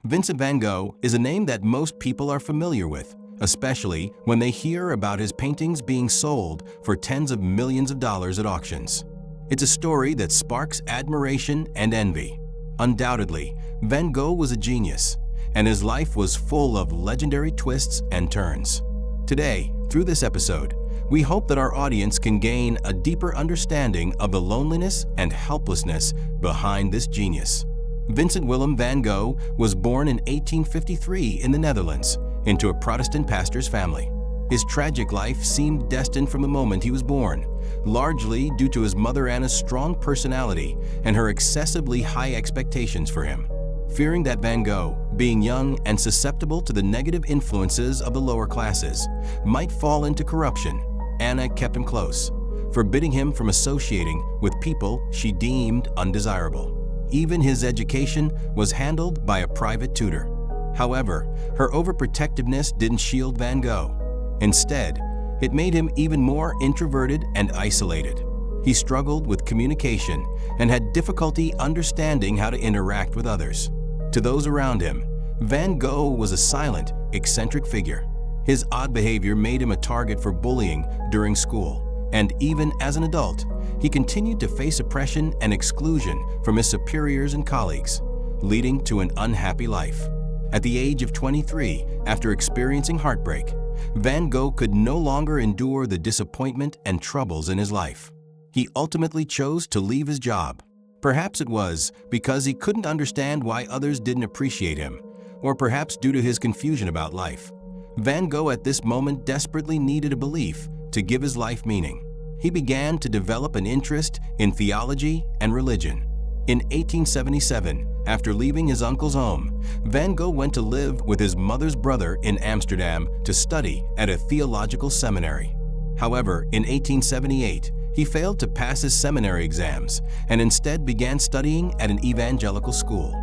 Vincent van Gogh is a name that most people are familiar with, especially when they hear about his paintings being sold for tens of millions of dollars at auctions. It's a story that sparks admiration and envy. Undoubtedly, Van Gogh was a genius, and his life was full of legendary twists and turns. Today, through this episode, we hope that our audience can gain a deeper understanding of the loneliness and helplessness behind this genius. Vincent Willem van Gogh was born in 1853 in the Netherlands into a Protestant pastor's family. His tragic life seemed destined from the moment he was born, largely due to his mother Anna's strong personality and her excessively high expectations for him. Fearing that Van Gogh, being young and susceptible to the negative influences of the lower classes, might fall into corruption, Anna kept him close, forbidding him from associating with people she deemed undesirable. Even his education was handled by a private tutor. However, her overprotectiveness didn't shield Van Gogh. Instead, it made him even more introverted and isolated. He struggled with communication and had difficulty understanding how to interact with others. To those around him, Van Gogh was a silent, eccentric figure. His odd behavior made him a target for bullying during school, and even as an adult, he continued to face oppression and exclusion from his superiors and colleagues, leading to an unhappy life. At the age of 23, after experiencing heartbreak, Van Gogh could no longer endure the disappointment and troubles in his life. He ultimately chose to leave his job. Perhaps it was because he couldn't understand why others didn't appreciate him, or perhaps due to his confusion about life. Van Gogh at this moment desperately needed a belief to give his life meaning. He began to develop an interest in theology and religion. In 1877, after leaving his uncle's home, Van Gogh went to live with his mother's brother in Amsterdam to study at a theological seminary. However, in 1878, he failed to pass his seminary exams and instead began studying at an evangelical school.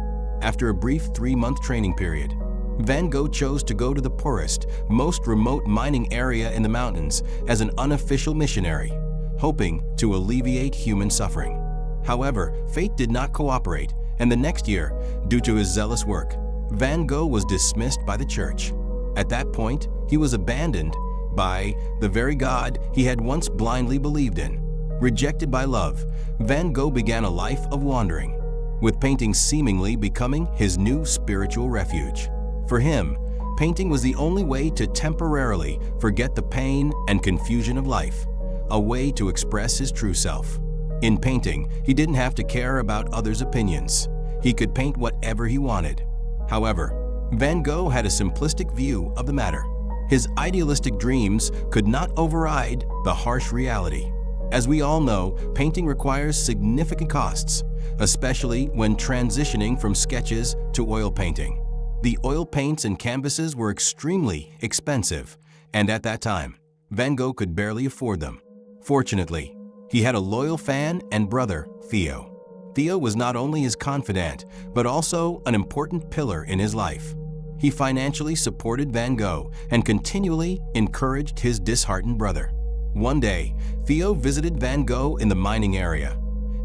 After a brief 3-month training period, Van Gogh chose to go to the poorest, most remote mining area in the mountains as an unofficial missionary, hoping to alleviate human suffering. However, fate did not cooperate, and the next year, due to his zealous work, Van Gogh was dismissed by the church. At that point, he was abandoned by the very God he had once blindly believed in. Rejected by love, Van Gogh began a life of wandering, with painting seemingly becoming his new spiritual refuge. For him, painting was the only way to temporarily forget the pain and confusion of life, a way to express his true self. In painting, he didn't have to care about others' opinions. He could paint whatever he wanted. However, Van Gogh had a simplistic view of the matter. His idealistic dreams could not override the harsh reality. As we all know, painting requires significant costs, especially when transitioning from sketches to oil painting. The oil paints and canvases were extremely expensive, and at that time, Van Gogh could barely afford them. Fortunately, he had a loyal fan and brother, Theo. Theo was not only his confidant, but also an important pillar in his life. He financially supported Van Gogh and continually encouraged his disheartened brother. One day, Theo visited Van Gogh in the mining area,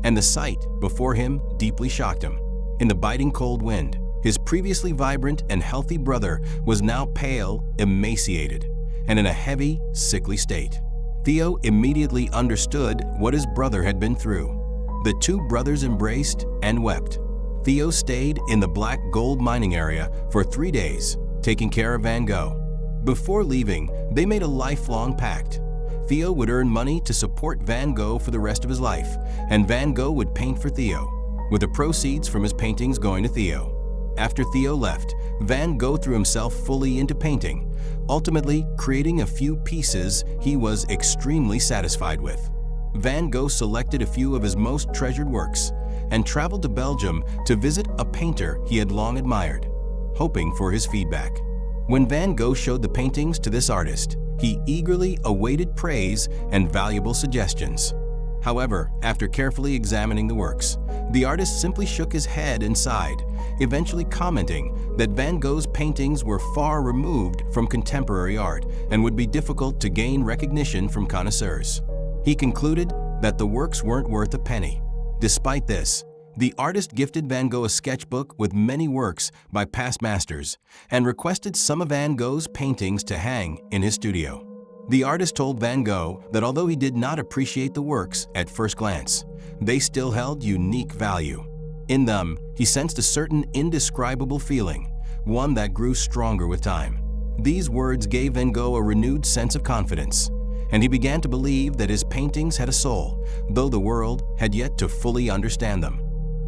and the sight before him deeply shocked him. In the biting cold wind, his previously vibrant and healthy brother was now pale, emaciated, and in a heavy, sickly state. Theo immediately understood what his brother had been through. The two brothers embraced and wept. Theo stayed in the black gold mining area for 3 days, taking care of Van Gogh. Before leaving, they made a lifelong pact. Theo would earn money to support Van Gogh for the rest of his life, and Van Gogh would paint for Theo, with the proceeds from his paintings going to Theo. After Theo left, Van Gogh threw himself fully into painting, ultimately creating a few pieces he was extremely satisfied with. Van Gogh selected a few of his most treasured works and traveled to Belgium to visit a painter he had long admired, hoping for his feedback. When Van Gogh showed the paintings to this artist, he eagerly awaited praise and valuable suggestions. However, after carefully examining the works, the artist simply shook his head and sighed, eventually commenting that Van Gogh's paintings were far removed from contemporary art and would be difficult to gain recognition from connoisseurs. He concluded that the works weren't worth a penny. Despite this, The artist gifted Van Gogh a sketchbook with many works by past masters and requested some of Van Gogh's paintings to hang in his studio. The artist told Van Gogh that although he did not appreciate the works at first glance, they still held unique value. In them, he sensed a certain indescribable feeling, one that grew stronger with time. These words gave Van Gogh a renewed sense of confidence, and he began to believe that his paintings had a soul, though the world had yet to fully understand them.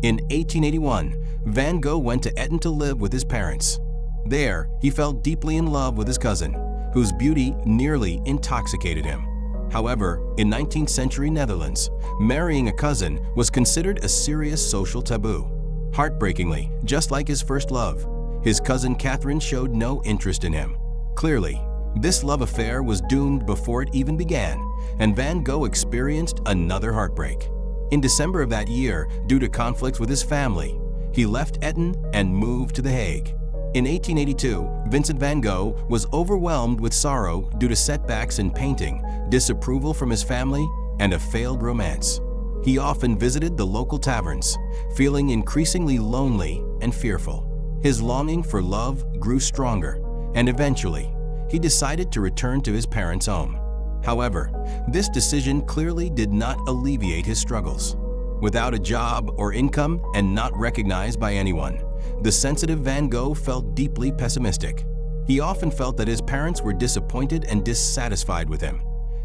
In 1881, Van Gogh went to Etten to live with his parents. There, he fell deeply in love with his cousin, whose beauty nearly intoxicated him. However, in 19th century Netherlands, marrying a cousin was considered a serious social taboo. Heartbreakingly, just like his first love, his cousin Catherine showed no interest in him. Clearly, this love affair was doomed before it even began, and Van Gogh experienced another heartbreak. In December of that year, due to conflicts with his family, he left Etten and moved to The Hague. In 1882, Vincent van Gogh was overwhelmed with sorrow due to setbacks in painting, disapproval from his family, and a failed romance. He often visited the local taverns, feeling increasingly lonely and fearful. His longing for love grew stronger, and eventually, he decided to return to his parents' home. However, this decision clearly did not alleviate his struggles. Without a job or income and not recognized by anyone, the sensitive Van Gogh felt deeply pessimistic. He often felt that his parents were disappointed and dissatisfied with him,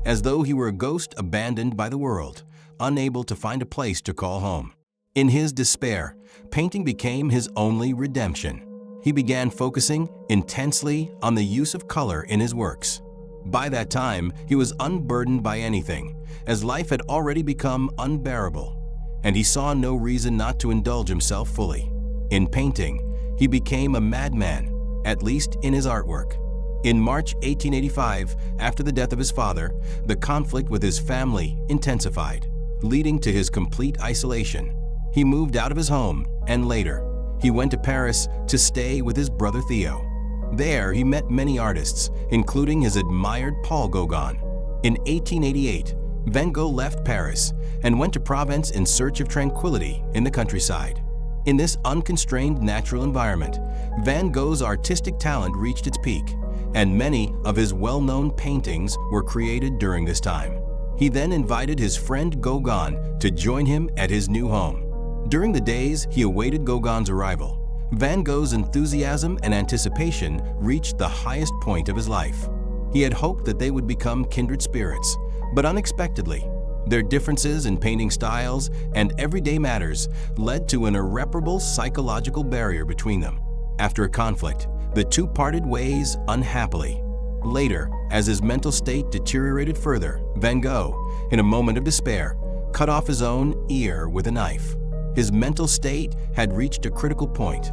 as though he were a ghost abandoned by the world, unable to find a place to call home. In his despair, painting became his only redemption. He began focusing intensely on the use of color in his works. By that time, he was unburdened by anything, as life had already become unbearable, and he saw no reason not to indulge himself fully. In painting, he became a madman, at least in his artwork. In March 1885, after the death of his father, the conflict with his family intensified, leading to his complete isolation. He moved out of his home, and later, he went to Paris to stay with his brother Theo. There, he met many artists, including his admired Paul Gauguin. In 1888, Van Gogh left Paris and went to Provence in search of tranquility in the countryside. In this unconstrained natural environment, Van Gogh's artistic talent reached its peak, and many of his well-known paintings were created during this time. He then invited his friend Gauguin to join him at his new home. During the days he awaited Gauguin's arrival, Van Gogh's enthusiasm and anticipation reached the highest point of his life. He had hoped that they would become kindred spirits, but unexpectedly, their differences in painting styles and everyday matters led to an irreparable psychological barrier between them. After a conflict, the two parted ways unhappily. Later, as his mental state deteriorated further, Van Gogh, in a moment of despair, cut off his own ear with a knife. His mental state had reached a critical point.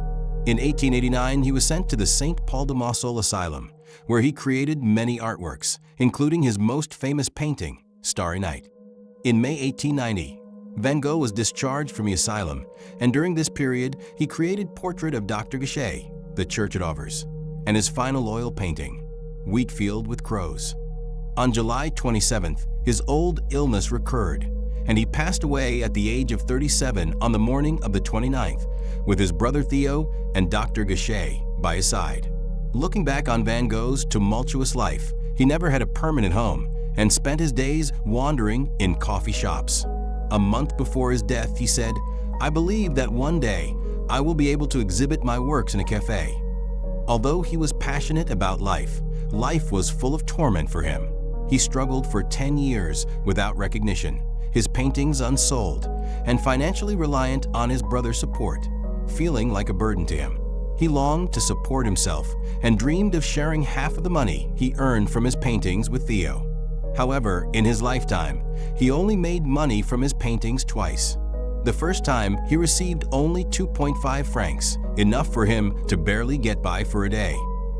In 1889, he was sent to the St. Paul de Mausole Asylum, where he created many artworks, including his most famous painting, Starry Night. In May 1890, Van Gogh was discharged from the asylum, and during this period, he created portrait of Dr. Gogh, the church at Auvers, and his final oil painting, Wheatfield with Crows. On July 27th, his old illness recurred, and he passed away at the age of 37 on the morning of the 29th, with his brother Theo and Dr. Gogh by his side. Looking back on Van Gogh's tumultuous life, he never had a permanent home and spent his days wandering in coffee shops. A month before his death, he said, "I believe that one day I will be able to exhibit my works in a cafe." Although he was passionate about life, life was full of torment for him. He struggled for 10 years without recognition, his paintings unsold, and financially reliant on his brother's support, feeling like a burden to him. He longed to support himself and dreamed of sharing half of the money he earned from his paintings with Theo. However, in his lifetime, he only made money from his paintings twice. The first time, he received only 2.5 francs, enough for him to barely get by for a day.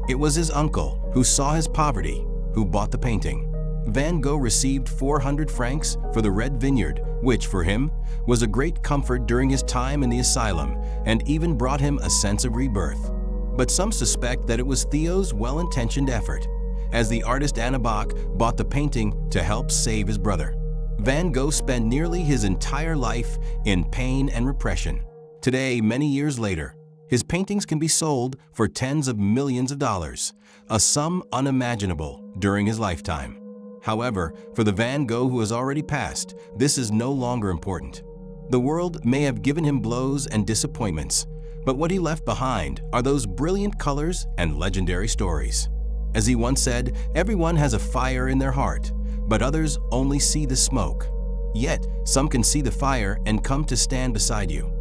It was his uncle, who saw his poverty, who bought the painting. Van Gogh received 400 francs for the Red Vineyard, which, for him, was a great comfort during his time in the asylum and even brought him a sense of rebirth. But some suspect that it was Theo's well-intentioned effort, as the artist Anna Bach bought the painting to help save his brother. Van Gogh spent nearly his entire life in pain and repression. Today, many years later, his paintings can be sold for tens of millions of dollars, a sum unimaginable during his lifetime. However, for the Van Gogh who has already passed, this is no longer important. The world may have given him blows and disappointments, but what he left behind are those brilliant colors and legendary stories. As he once said, everyone has a fire in their heart, but others only see the smoke. Yet, some can see the fire and come to stand beside you.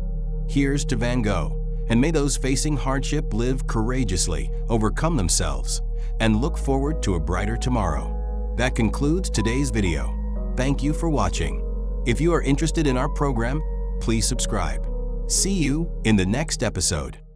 Here's to Van Gogh, and may those facing hardship live courageously, overcome themselves, and look forward to a brighter tomorrow. That concludes today's video. Thank you for watching. If you are interested in our program, please subscribe. See you in the next episode.